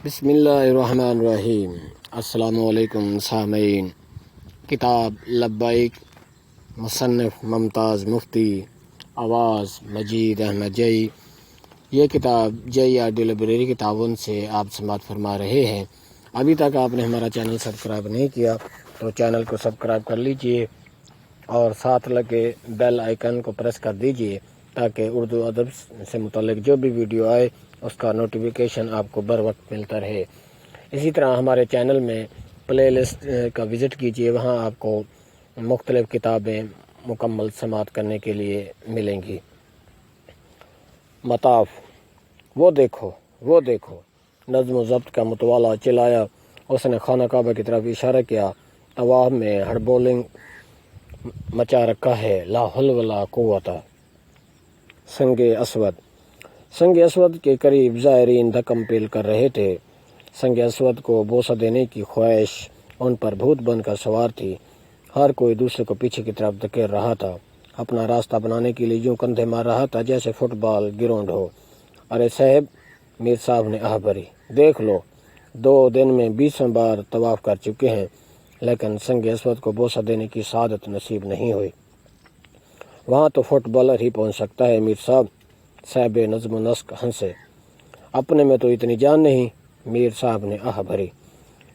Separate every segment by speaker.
Speaker 1: بسم اللہ الرحمن الرحیم۔ السلام علیکم سامعین۔ کتاب لبیک، مصنف ممتاز مفتی، آواز مجید احمد جئی۔ یہ کتاب جئی آرٹ لائبریری کے تعاون سے آپ سماعت فرما رہے ہیں۔ ابھی تک آپ نے ہمارا چینل سبسکرائب نہیں کیا تو چینل کو سبسکرائب کر لیجئے اور ساتھ لگے بیل آئیکن کو پریس کر دیجئے تاکہ اردو ادب سے متعلق جو بھی ویڈیو آئے اس کا نوٹیفیکیشن آپ کو بر وقت ملتا رہے۔ اسی طرح ہمارے چینل میں پلے لسٹ کا وزٹ کیجئے، وہاں آپ کو مختلف کتابیں مکمل سماعت کرنے کے لیے ملیں گی۔ مطاف، وہ دیکھو نظم و ضبط کا متوالا چلایا۔ اس نے خانہ کعبہ کی طرف اشارہ کیا۔ طواف میں ہڑبولنگ مچا رکھا ہے، لا حول ولا قوت۔ سنگ اسود کے قریب زائرین دھکم پیل کر رہے تھے۔ سنگ اسود کو بوسہ دینے کی خواہش ان پر بھوت بن کر سوار تھی۔ ہر کوئی دوسرے کو پیچھے کی طرف دھکیل رہا تھا، اپنا راستہ بنانے کے لیے یوں کندھے مار رہا تھا جیسے فٹ بال گراؤنڈ ہو۔ ارے صاحب، میر صاحب نے آہ بھری، دیکھ لو، 2 دن میں 20 بار طواف کر چکے ہیں، لیکن سنگ اسود کو بوسہ دینے کی سعادت نصیب نہیں ہوئی۔ وہاں تو فٹ بالر ہی پہنچ سکتا ہے میر صاحب نظم و نسق ہنسے۔ اپنے میں تو اتنی جان نہیں، میر صاحب نے آہ بھری۔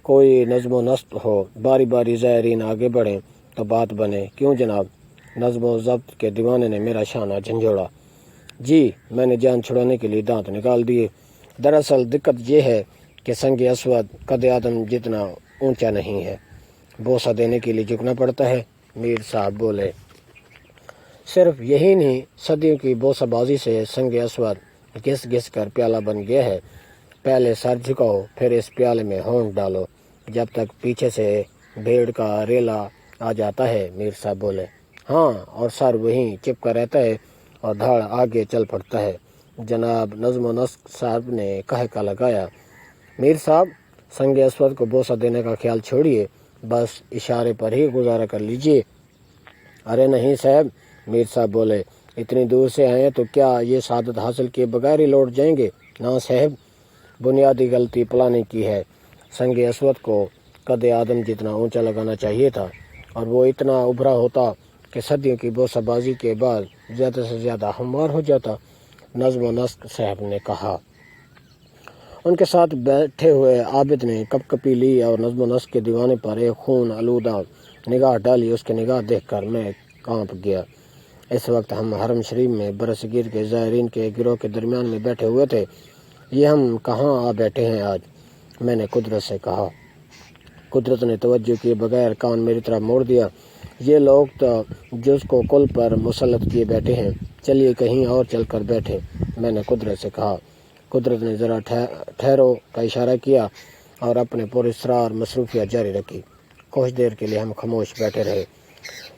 Speaker 1: کوئی نظم و نسق ہو، باری باری زائرین آگے بڑھیں تو بات بنے۔ کیوں جناب؟ نظم و ضبط کے دیوانے نے میرا شانہ جھنجھوڑا۔ جی، میں نے جان چھڑانے کے لیے دانت نکال دیے۔ دراصل دقت یہ ہے کہ سنگ اسود قد آدم جتنا اونچا نہیں ہے، بوسہ دینے کے لیے جھکنا پڑتا ہے۔ میر صاحب بولے، صرف یہی نہیں، صدیوں کی بوسہ بازی سے سنگ اسود گھس گھس کر پیالہ بن گیا ہے۔ پہلے سر جھکاؤ، پھر اس پیالے میں ہونٹ ڈالو جب تک پیچھے سے بھیڑ کا ریلا آ جاتا ہے۔ میر صاحب بولے، ہاں، اور سر وہیں چپکا رہتا ہے اور دھاڑ آگے چل پڑتا ہے۔ جناب نظم و نسق صاحب نے کہا لگایا، میر صاحب سنگ اسود کو بوسہ دینے کا خیال چھوڑیے، بس اشارے پر ہی گزارا کر لیجئے۔ ارے نہیں صاحب، میر صاحب بولے، اتنی دور سے آئے تو کیا یہ سعادت حاصل کیے بغیر ہی لوٹ جائیں گے؟ نہ صاحب، بنیادی غلطی پلاننگ کی ہے۔ سنگ اسود کو قد آدم جتنا اونچا لگانا چاہیے تھا اور وہ اتنا ابھرا ہوتا کہ صدیوں کی بوسہ بازی کے بعد زیادہ سے زیادہ ہموار ہو جاتا۔ نظم و نسق صاحب نے کہا۔ ان کے ساتھ بیٹھے ہوئے عابد نے کپ کپی لی اور نظم و نسق کے دیوانے پر ایک خون آلودہ نگاہ ڈالی۔ اس کی نگاہ دیکھ کر میں کانپ گیا۔ اس وقت ہم حرم شریف میں برصغیر کے زائرین کے گروہ کے درمیان میں بیٹھے ہوئے تھے۔ یہ ہم کہاں آ بیٹھے ہیں آج؟ میں نے قدرت سے کہا۔ قدرت نے توجہ کیے بغیر کان میری طرف موڑ دیا۔ یہ لوگ تو جز کو کل پر مسلط کیے بیٹھے ہیں، چلیے کہیں اور چل کر بیٹھے، میں نے قدرت سے کہا۔ قدرت نے ذرا ٹھہرو کا اشارہ کیا اور اپنے پراسرار مصروفیت جاری رکھی۔ کچھ دیر کے لیے ہم خاموش بیٹھے رہے۔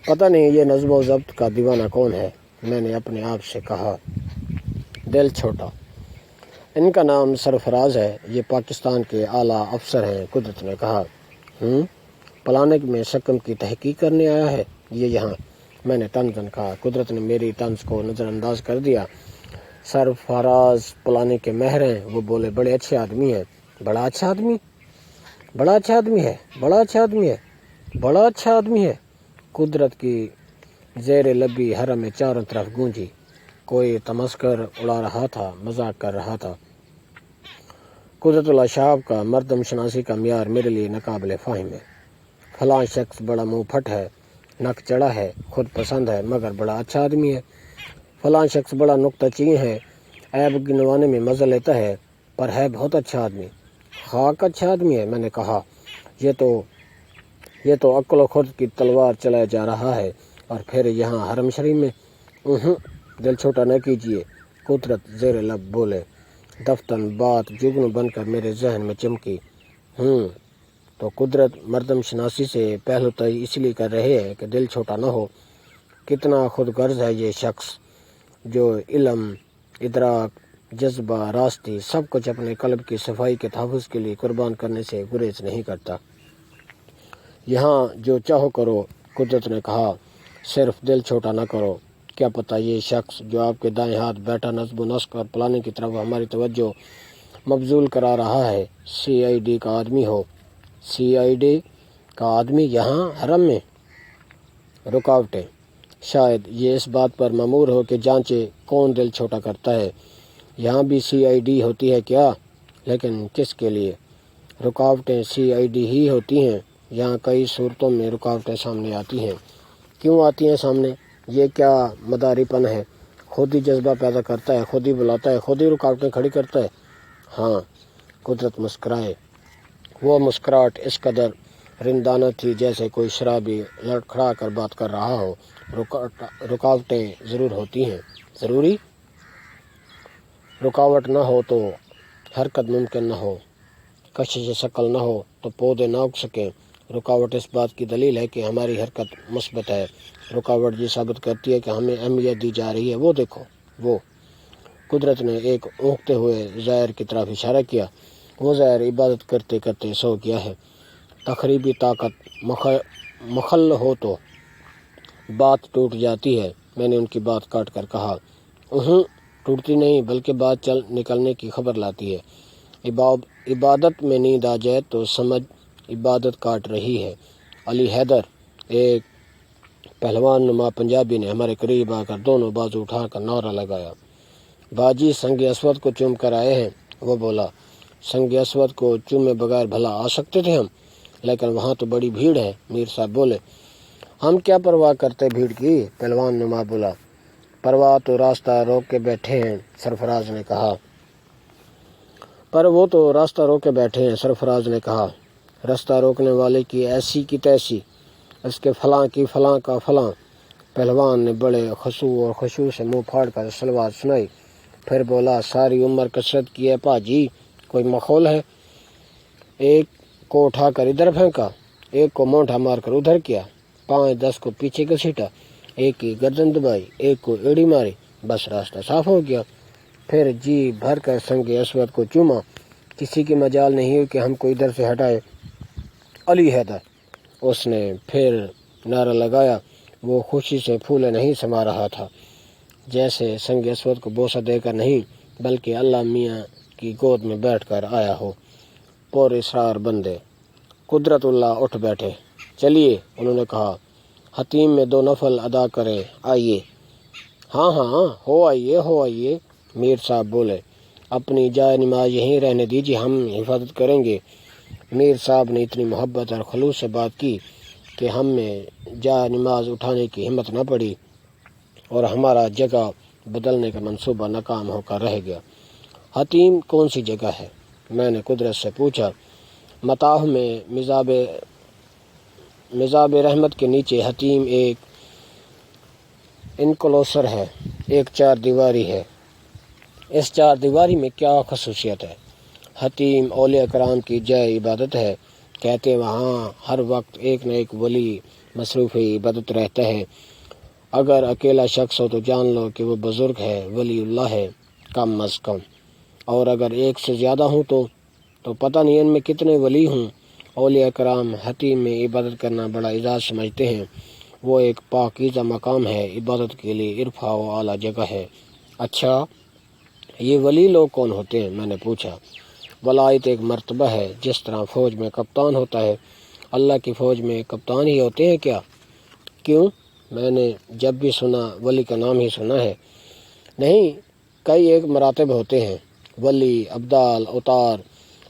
Speaker 1: پتہ نہیں یہ نظم و ضبط کا دیوانہ کون ہے، میں نے اپنے آپ سے کہا۔ دل چھوٹا، ان کا نام سرفراز ہے، یہ پاکستان کے اعلیٰ افسر ہیں، قدرت نے کہا۔ پلاننگ میں شکم کی تحقیق کرنے آیا ہے یہ یہاں، میں نے طنزاً کہا۔ قدرت نے میری طنز کو نظر انداز کر دیا۔ سرفراز پلاننگ کے ماہر ہیں، وہ بولے، بڑے اچھے آدمی ہیں۔ بڑا اچھا آدمی ہے۔ قدرت کی زیر لبی حرم میں چاروں طرف گونجی۔ کوئی تمسخر اڑا رہا تھا، مذاق کر رہا تھا۔ قدرت اللہ صاحب کا مردم شناسی کا معیار میرے لیے ناقابل فہم ہے۔ فلاں شخص بڑا منہ پھٹ ہے، نک چڑھا ہے، خود پسند ہے، مگر بڑا اچھا آدمی ہے۔ فلاں شخص بڑا نکتہ چین ہے، عیب گنوانے میں مزہ لیتا ہے، پر ہے بہت اچھا آدمی۔ خاک اچھا آدمی ہے، میں نے کہا۔ یہ تو عقل و خود کی تلوار چلایا جا رہا ہے، اور پھر یہاں حرم شریف میں۔ دل چھوٹا نہ کیجیے، قدرت زیر لب بولے۔ دفتن بات جگنو بن کر میرے ذہن میں چمکی۔ تو قدرت مردم شناسی سے پہلو تئی اس لیے کر رہے ہیں کہ دل چھوٹا نہ ہو۔ کتنا خود غرض ہے یہ شخص، جو علم، ادراک، جذبہ، راستی، سب کچھ اپنے قلب کی صفائی کے تحفظ کے لیے قربان کرنے سے گریز نہیں کرتا۔ یہاں جو چاہو کرو، قدرت نے کہا، صرف دل چھوٹا نہ کرو۔ کیا پتہ یہ شخص جو آپ کے دائیں ہاتھ بیٹھا نظم و نسق اور پلاننگ کی طرف ہماری توجہ مبذول کرا رہا ہے، سی آئی ڈی کا آدمی ہو، سی آئی ڈی کا آدمی یہاں حرم میں۔ رکاوٹیں، شاید یہ اس بات پر مامور ہو کہ جانچے کون دل چھوٹا کرتا ہے۔ یہاں بھی سی آئی ڈی ہوتی ہے کیا؟ لیکن کس کے لیے؟ رکاوٹیں سی آئی ڈی ہی ہوتی ہیں۔ یہاں کئی صورتوں میں رکاوٹیں سامنے آتی ہیں۔ کیوں آتی ہیں سامنے؟ یہ کیا مداری پن ہے؟ خود ہی جذبہ پیدا کرتا ہے، خود ہی بلاتا ہے، خود ہی رکاوٹیں کھڑی کرتا ہے۔ ہاں، قدرت مسکرائے۔ وہ مسکراہٹ اس قدر رندانہ تھی جیسے کوئی شرابی لڑکھڑا کر بات کر رہا ہو۔ رکاوٹیں ضرور ہوتی ہیں، ضروری۔ رکاوٹ نہ ہو تو حرکت ممکن نہ ہو، کشش شکل نہ ہو تو پودے نہ اگ سکیں۔ رکاوٹ اس بات کی دلیل ہے کہ ہماری حرکت مثبت ہے۔ رکاوٹ یہ ثابت کرتی ہے کہ ہمیں اہمیت دی جا رہی ہے۔ وہ دیکھو، وہ۔ قدرت نے ایک اونگتے ہوئے زائر کی طرف اشارہ کیا۔ وہ زائر عبادت کرتے کرتے سو گیا ہے۔ تخریبی طاقت مخل ہو تو بات ٹوٹ جاتی ہے۔ میں نے ان کی بات کاٹ کر کہا، ٹوٹتی نہیں بلکہ بات چل نکلنے کی خبر لاتی ہے۔ عبادت میں نیند آ جائے تو سمجھ عبادت کاٹ رہی ہے۔ علی حیدر، ایک پہلوان نما پنجابی نے ہمارے قریب آ کر دونوں بازو اٹھا کر نعرہ لگایا، باجی سنگ اسود کو چوم کر آئے ہیں۔ وہ بولا، سنگ اسود کو چومے بغیر بھلا آ سکتے تھے ہم؟ لیکن وہاں تو بڑی بھیڑ ہے۔ میر صاحب بولے، ہم کیا پرواہ کرتے بھیڑ کی؟ پہلوان نما بولا، پرواہ تو راستہ روک کے بیٹھے ہیں، سرفراز نے کہا۔ وہ تو راستہ روک کے بیٹھے ہیں، سرفراز نے کہا۔ راستہ روکنے والے کی ایسی کی تیسی، اس کے فلاں کی فلاں کا فلاں۔ پہلوان نے بڑے خشوع اور خشوع سے منہ پھاڑ کر سلوات سنائی، پھر بولا، ساری عمر کثرت کی ہے پاجی، کوئی مخول ہے؟ ایک کو اٹھا کر ادھر پھینکا، ایک کو مونٹھا مار کر ادھر کیا، 5-10 کو پیچھے گھسیٹا، ایک کی گردن دبائی، ایک کو ایڑی ماری، بس راستہ صاف ہو گیا۔ پھر جی بھر کر سنگ اسود کو چوما، کسی کی مجال نہیں ہوئی کہ ہم کو ادھر سے ہٹائے۔ علی حیدر، اس نے پھر نعرہ لگایا۔ وہ خوشی سے پھولے نہیں سما رہا تھا، جیسے سنگ اسود کو بوسہ دے کر نہیں بلکہ اللہ میاں کی گود میں بیٹھ کر آیا ہو۔ پر اسرار بندے۔ قدرت اللہ اٹھ بیٹھے۔ چلیے، انہوں نے کہا، حتیم میں 2 نفل ادا کرے، آئیے۔ ہاں، ہو آئیے۔ میر صاحب بولے، اپنی جائے نماز یہیں رہنے دیجیے، ہم حفاظت کریں گے۔ میر صاحب نے اتنی محبت اور خلوص سے بات کی کہ ہم میں جائے نماز اٹھانے کی ہمت نہ پڑی اور ہمارا جگہ بدلنے کا منصوبہ ناکام ہو کر رہ گیا۔ حتیم کون سی جگہ ہے؟ میں نے قدرت سے پوچھا۔ متاح میں مزاب رحمت کے نیچے حتیم ایک انکلوسر ہے، ایک 4 دیواری ہے۔ اس 4 دیواری میں کیا خصوصیت ہے؟ حتیم اولیاء کرام کی جائے عبادت ہے، کہتے ہیں وہاں ہر وقت ایک نہ ایک ولی مصروف عبادت رہتا ہے۔ اگر اکیلا شخص ہو تو جان لو کہ وہ بزرگ ہے، ولی اللہ ہے کم از کم، اور اگر ایک سے زیادہ ہوں تو پتہ نہیں ان میں کتنے ولی ہوں۔ اولیاء کرام حتیم میں عبادت کرنا بڑا اعزاز سمجھتے ہیں، وہ ایک پاکیزہ مقام ہے، عبادت کے لیے عرفہ و اعلیٰ جگہ ہے۔ اچھا، یہ ولی لوگ کون ہوتے ہیں؟ میں نے پوچھا۔ ولایت ایک مرتبہ ہے، جس طرح فوج میں کپتان ہوتا ہے۔ اللہ کی فوج میں کپتان ہی ہوتے ہیں کیا؟ کیوں؟ میں نے جب بھی سنا ولی کا نام ہی سنا ہے۔ نہیں، کئی ایک مراتب ہوتے ہیں، ولی، ابدال، اوتار،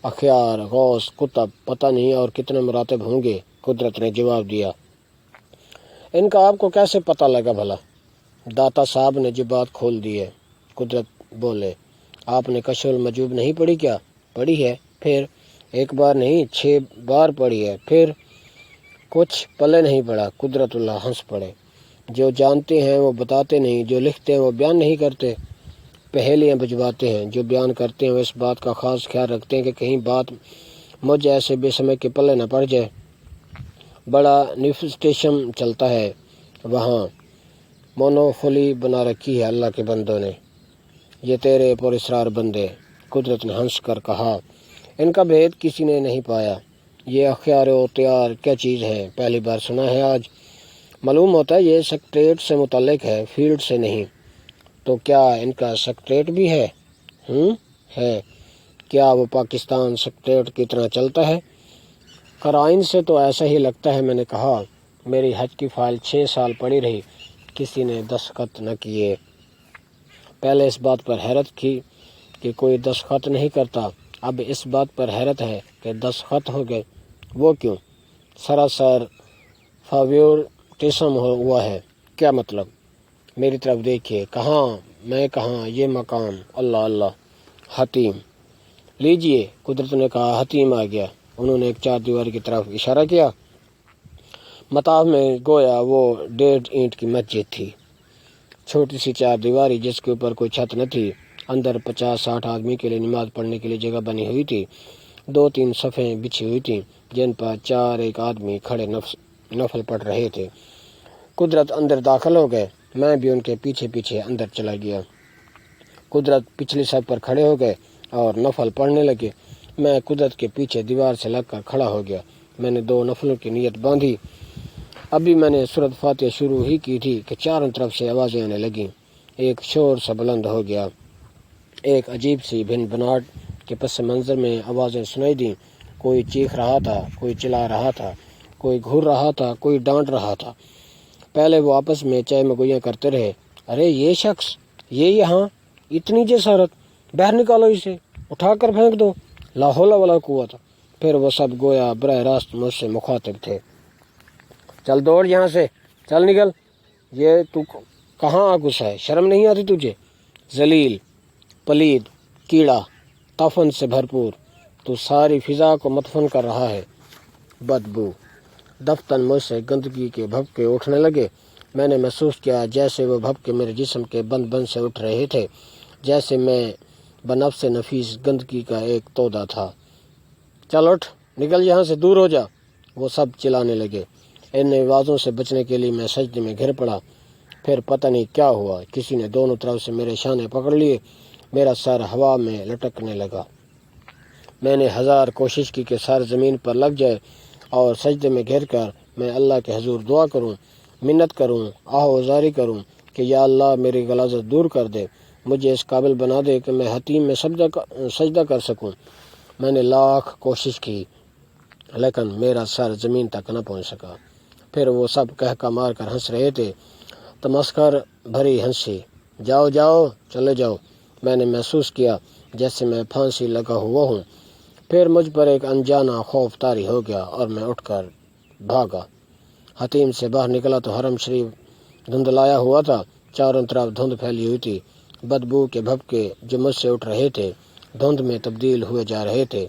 Speaker 1: اخیار، غوث، قطب، پتہ نہیں اور کتنے مراتب ہوں گے۔ قدرت نے جواب دیا، ان کا آپ کو کیسے پتہ لگا بھلا؟ داتا صاحب نے جو بات کھول دی ہے۔ قدرت بولے، آپ نے کشف المجوب نہیں پڑھی کیا؟ پڑھی ہے، پھر 1 بار نہیں 6 بار پڑھی ہے، پھر کچھ پلے نہیں پڑا۔ قدرت اللہ ہنس پڑے، جو جانتے ہیں وہ بتاتے نہیں، جو لکھتے ہیں وہ بیان نہیں کرتے، پہیلیاں بجواتے ہیں، جو بیان کرتے ہیں وہ اس بات کا خاص خیال رکھتے ہیں کہ کہیں بات مجھ ایسے بے سمے کے پلے نہ پڑ جائے۔ بڑا نیفسٹیشن چلتا ہے وہاں، مونوفولی بنا رکھی ہے اللہ کے بندوں نے، یہ تیرے پر اسرار بندے۔ قدرت نے ہنس کر کہا، ان کا بھید کسی نے نہیں پایا۔ یہ اخیار و تیار کیا چیز ہے؟ پہلی بار سنا ہے آج۔ معلوم ہوتا ہے یہ سیکریٹریٹ سے متعلق ہے، فیلڈ سے نہیں۔ تو کیا ان کا سیکریٹریٹ بھی ہے؟ ہے، کیا وہ پاکستان سیکریٹریٹ کی طرح چلتا ہے؟ قرائن سے تو ایسا ہی لگتا ہے۔ میں نے کہا، میری حج کی فائل 6 سال پڑی رہی، کسی نے دستخط نہ کیے۔ پہلے اس بات پر حیرت کی کہ کوئی دستخط نہیں کرتا، اب اس بات پر حیرت ہے کہ دستخط ہو گئے۔ وہ کیوں؟ سراسر فیوریٹزم ہوا ہے۔ کیا مطلب؟ میری طرف دیکھیے، کہاں میں کہاں یہ مقام، اللہ اللہ، حتیم لیجئے۔ قدرت نے کہا، حتیم آ گیا۔ انہوں نے ایک 4 دیواری کی طرف اشارہ کیا۔ مطاف میں گویا وہ 1.5 اینٹ کی مسجد تھی، چھوٹی سی 4 دیواری جس کے اوپر کوئی چھت نہ تھی۔ اندر 50-60 آدمی کے لیے نماز پڑھنے کے لیے جگہ بنی ہوئی تھی۔ 2-3 صفیں بچھی ہوئی تھیں جن پر 4 آدمی کھڑے نفل پڑھ رہے تھے۔ قدرت اندر داخل ہو گئے، میں بھی ان کے پیچھے پیچھے اندر چلا گیا۔ قدرت پچھلی صف پر کھڑے ہو گئے اور نفل پڑھنے لگے۔ میں قدرت کے پیچھے دیوار سے لگ کر کھڑا ہو گیا۔ میں نے 2 نفلوں کی نیت باندھی۔ ابھی میں نے سورۃ فاتحہ شروع ہی کی تھی کہ چاروں طرف سے آوازیں آنے لگیں۔ ایک شور سا بلند ہو گیا، ایک عجیب سی بھن بھناٹ کے پس منظر میں آوازیں سنائی دیں۔ کوئی چیخ رہا تھا، کوئی چلا رہا تھا، کوئی گھور رہا تھا، کوئی ڈانٹ رہا تھا۔ پہلے وہ آپس میں چائے مگویاں کرتے رہے۔ ارے یہ شخص، یہ یہاں، اتنی جسارت، باہر نکالو اسے، اٹھا کر پھینک دو، لا حول ولا قوت۔ پھر وہ سب گویا براہ راست مجھ سے مخاطب تھے۔ چل دوڑ یہاں سے، چل نکل، یہ تو کہاں آ گھسا ہے، شرم نہیں آتی تجھے؟ ذلیل، پلید، کیڑا، تفن سے بھرپور، تو ساری فضا کو مدفن کر رہا ہے۔ بدبو، دفتن مجھ سے گندگی کے بھبکے اٹھنے لگے۔ میں نے محسوس کیا جیسے وہ بھبکے میرے جسم کے بند بند سے اٹھ رہے تھے، جیسے میں بنفس نفیس گندگی کا ایک تودا تھا۔ چل اٹھ، نکل یہاں سے، دور ہو جا، وہ سب چلانے لگے۔ ان آوازوں سے بچنے کے لیے میں سجدے میں گر پڑا۔ پھر پتہ نہیں کیا ہوا، کسی نے دونوں طرف سے میرے شانے پکڑ لیے، میرا سر ہوا میں لٹکنے لگا۔ میں نے 1000 کوشش کی کہ سر زمین پر لگ جائے اور سجدے میں گر کر میں اللہ کے حضور دعا کروں، منت کروں، آہوازاری کروں کہ یا اللہ میری غلاظت دور کر دے، مجھے اس قابل بنا دے کہ میں حتیم میں سجدہ کر سکوں۔ میں نے لاکھ کوشش کی لیکن میرا سر زمین تک نہ پہنچ سکا۔ پھر وہ سب کہکا مار کر ہنس رہے تھے، تمسخر بھری ہنسی۔ جاؤ جاؤ، چلے جاؤ۔ میں نے محسوس کیا جیسے میں پھانسی لگا ہوا ہوں۔ پھر مجھ پر ایک انجانا خوف طاری ہو گیا اور میں اٹھ کر بھاگا۔ حتیم سے باہر نکلا تو حرم شریف دھندلایا ہوا تھا، چاروں طرف دھند پھیلی ہوئی تھی۔ بدبو کے بھبکے جو مجھ سے اٹھ رہے تھے دھند میں تبدیل ہوئے جا رہے تھے۔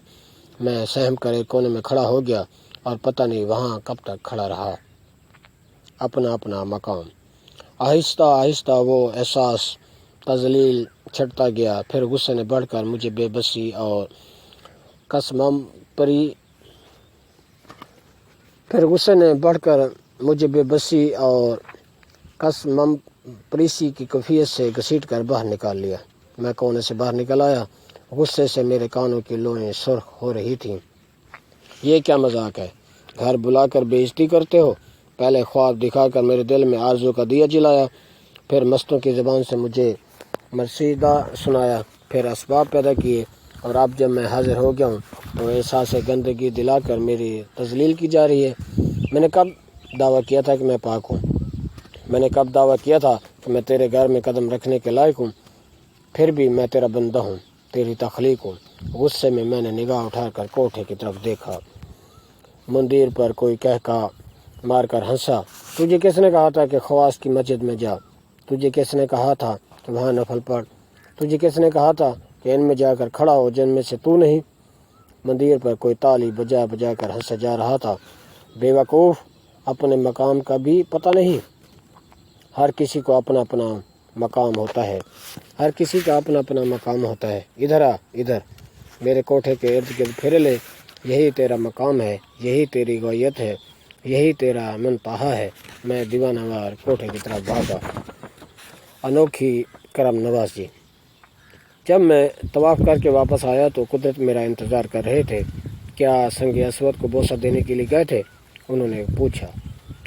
Speaker 1: میں سہم کر ایک کونے میں کھڑا ہو گیا اور پتہ نہیں وہاں کب تک کھڑا رہا۔ اپنا اپنا مقام۔ آہستہ آہستہ وہ احساس تذلیل چھٹتا گیا، پھر غصے نے بڑھ کر مجھے بے بسی اور قسمم پریسی کی کیفیت سے گھسیٹ کر باہر نکال لیا۔ میں کونے سے باہر نکل آیا، غصے سے میرے کانوں کی لوئیں سرخ ہو رہی تھیں۔ یہ کیا مذاق ہے؟ گھر بلا کر بے عزتی کرتے ہو؟ پہلے خواب دکھا کر میرے دل میں آرزو کا دیا جلایا، پھر مستوں کی زبان سے مجھے مرثیہ سنایا، پھر اسباب پیدا کیے، اور اب جب میں حاضر ہو گیا ہوں تو احساس گندگی دلا کر میری تذلیل کی جا رہی ہے۔ میں نے کب دعویٰ کیا تھا کہ میں پاک ہوں؟ میں نے کب دعویٰ کیا تھا کہ میں تیرے گھر میں قدم رکھنے کے لائق ہوں؟ پھر بھی میں تیرا بندہ ہوں، تیری تخلیق ہوں۔ غصے میں نے نگاہ اٹھا کر کوٹھے کی طرف دیکھا۔ مندر پر کوئی کہکا مار کر ہنسا۔ تجھے کس نے کہا تھا کہ خواص کی مسجد میں جا؟ تجھے کس نے کہا تھا کہ وہاں نفل پڑھ؟ تجھے کس نے کہا تھا کہ ان میں جا کر کھڑا ہو جن میں سے تو نہیں؟ مندر پر کوئی تالی بجا بجا کر ہنسا جا رہا تھا۔ بے وقوف، اپنے مقام کا بھی پتہ نہیں؟ ہر کسی کو اپنا اپنا مقام ہوتا ہے، ہر کسی کا اپنا اپنا مقام ہوتا ہے۔ ادھر آ، ادھر، میرے کوٹھے کے ارد گرد پھر لے، یہی تیرا مقام ہے، یہی تیری غویت ہے، یہی تیرا منتہا ہے۔ میں دیوانہ وار کوٹھے کی طرف بھاگا۔ انوکھی کرم نوازی۔ جب میں طواف کر کے واپس آیا تو قدرت میرا انتظار کر رہے تھے۔ کیا سنگ اسود کو بوسہ دینے کے لیے گئے تھے؟ انہوں نے پوچھا۔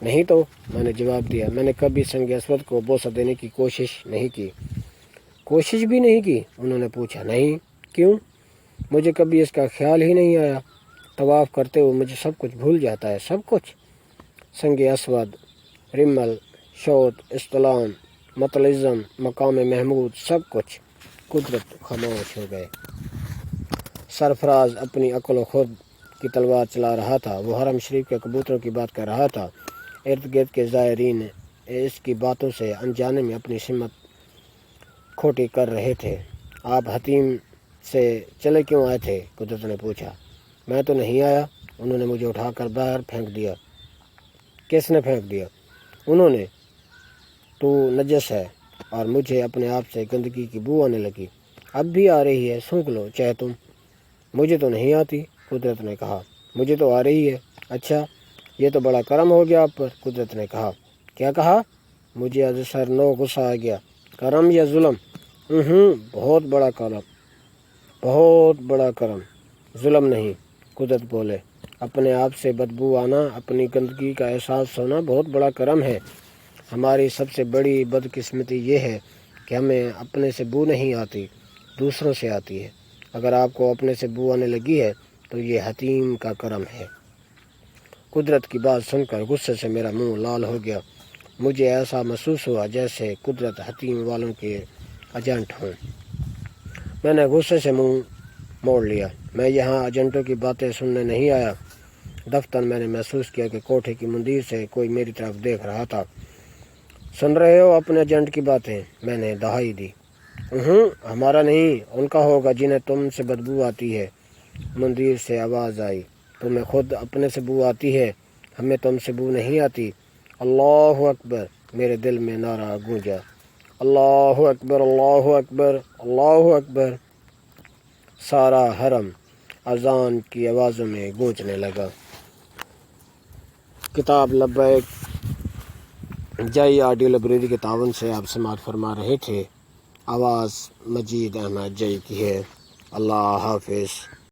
Speaker 1: نہیں تو، میں نے جواب دیا، میں نے کبھی سنگ اسود کو بوسہ دینے کی کوشش نہیں کی۔ کوشش بھی نہیں کی؟ انہوں نے پوچھا۔ نہیں، کیوں؟ مجھے کبھی اس کا خیال ہی نہیں آیا۔ طواف کرتے ہوئے مجھے سب کچھ بھول جاتا ہے، سب کچھ، سنگ اسود، رمل، شوت، استلام، مطلزم، مقام محمود، سب کچھ۔ قدرت خاموش ہو گئے۔ سرفراز اپنی عقل و خود کی تلوار چلا رہا تھا۔ وہ حرم شریف کے کبوتروں کی بات کر رہا تھا۔ ارد گرد کے زائرین اس کی باتوں سے انجانے میں اپنی سمت کھوٹی کر رہے تھے۔ آپ حتیم سے چلے کیوں آئے تھے؟ قدرت نے پوچھا۔ میں تو نہیں آیا، انہوں نے مجھے اٹھا کر باہر پھینک دیا۔ کس نے پھینک دیا؟ انہوں نے۔ تو نجس ہے، اور مجھے اپنے آپ سے گندگی کی بو آنے لگی۔ اب بھی آ رہی ہے، سونکھ لو چاہے تم۔ مجھے تو نہیں آتی، قدرت نے کہا۔ مجھے تو آ رہی ہے۔ اچھا، یہ تو بڑا کرم ہو گیا آپ پر، قدرت نے کہا۔ کیا کہا؟ مجھے از سر نو غصہ آ گیا۔ کرم یا ظلم؟ بہت بڑا کرم، بہت بڑا کرم، ظلم نہیں، قدرت بولے۔ اپنے آپ سے بدبو آنا، اپنی گندگی کا احساس ہونا بہت بڑا کرم ہے۔ ہماری سب سے بڑی بدقسمتی یہ ہے کہ ہمیں اپنے سے بو نہیں آتی، دوسروں سے آتی ہے۔ اگر آپ کو اپنے سے بو آنے لگی ہے تو یہ حتیم کا کرم ہے۔ قدرت کی بات سن کر غصے سے میرا منہ لال ہو گیا۔ مجھے ایسا محسوس ہوا جیسے قدرت حتیم والوں کے ایجنٹ ہوں۔ میں نے غصے سے منہ موڑ لیا۔ میں یہاں ایجنٹوں کی باتیں سننے نہیں آیا۔ دفتر میں نے محسوس کیا کہ کوٹھے کی مندیر سے کوئی میری طرف دیکھ رہا تھا۔ سن رہے ہو اپنے ایجنٹ کی باتیں؟ میں نے دہائی دی۔ ہمارا نہیں، ان کا ہوگا جنہیں تم سے بدبو آتی ہے۔ مندیر سے آواز آئی۔ تمہیں خود اپنے سے بو آتی ہے، ہمیں تم سے بو نہیں آتی۔ اللہ اکبر، میرے دل میں نعرہ گونجا۔ اللہ اکبر، اللہ اکبر، اللہ اکبر۔ سارا حرم اذان کی آوازوں میں گونجنے لگا۔ کتاب لبیک جائی آڈیو لائبریری کے تعاون سے آپ سماعت فرما رہے تھے۔ آواز مجید احمد جائی کی ہے۔ اللہ حافظ۔